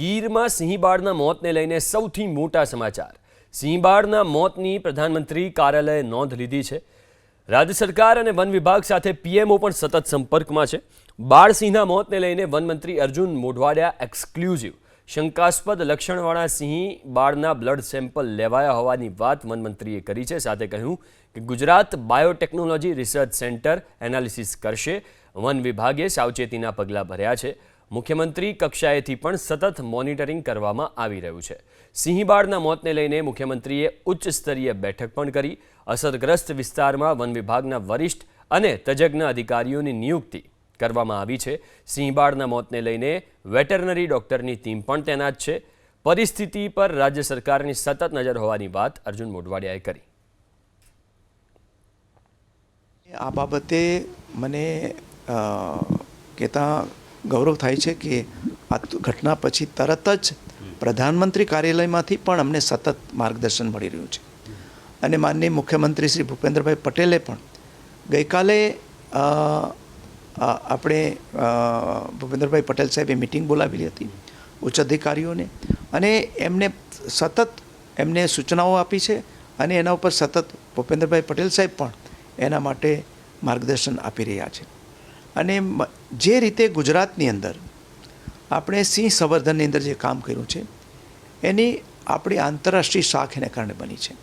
ગીરમાં સિંહબાળના મોતને લઈને સૌથી મોટા સમાચાર। સિંહબાળના મોતની પ્રધાનમંત્રી કાર્યાલયે નોંધ લીધી છે। રાજ્ય સરકાર અને વન વિભાગ સાથે પીએમઓ પણ સતત સંપર્કમાં છે। બાળસિંહના મોતને લઈને વનમંત્રી અર્જુન મોઢવાડિયા એક્સક્લુઝિવ શંકાસ્પદ લક્ષણવાળા સિંહ બાળના બ્લડ સેમ્પલ લેવાયા હોવાની વાત વનમંત્રીએ કરી છે। સાથે કહ્યું કે Gujarat biotechnology research centre analysis કરશે। વન વિભાગે સાવચેતીના પગલાં ભર્યા છે। મુખ્યમંત્રી કક્ષાએથી પણ સતત મોનિટરિંગ કરવામાં આવી રહ્યું છે। સિંહબાળના મોતને લઈને મુખ્યમંત્રીએ ઉચ્ચ સ્તરીય બેઠક પણ કરી। અસરગ્રસ્ત વિસ્તારમાં વન વિભાગના વરિષ્ઠ અને તજજ્ઞ અધિકારીઓની નિયુક્તિ કરવામાં આવી છે। સિંહબાળના મોતને લઈને વેટરનરી ડોક્ટરની ટીમ પણ તૈનાત છે। પરિસ્થિતિ પર રાજ્ય સરકારની સતત નજર હોવાની વાત અર્જુન મોઢવાડિયાએ કરી। આ બાબતે મને કહેતા ગૌરવ થાય છે કે આ ઘટના પછી તરત જ પ્રધાનમંત્રી કાર્યાલયમાંથી પણ અમને સતત માર્ગદર્શન મળી રહ્યું છે અને માનનીય મુખ્યમંત્રી શ્રી ભૂપેન્દ્રભાઈ પટેલે પણ ગઈકાલે આપણે ભૂપેન્દ્રભાઈ પટેલ સાહેબે મિટિંગ બોલાવેલી હતી ઉચ્ચ અધિકારીઓને અને એમને સૂચનાઓ આપી છે અને એના ઉપર સતત ભૂપેન્દ્રભાઈ પટેલ સાહેબ પણ એના માટે માર્ગદર્શન આપી રહ્યા છે। અને જે રીતે ગુજરાતની અંદર આપણે સિંહ સંવર્ધનની અંદર જે કામ કર્યું છે એની આપણી આંતરરાષ્ટ્રીય શાખ એને કારણે બની છે।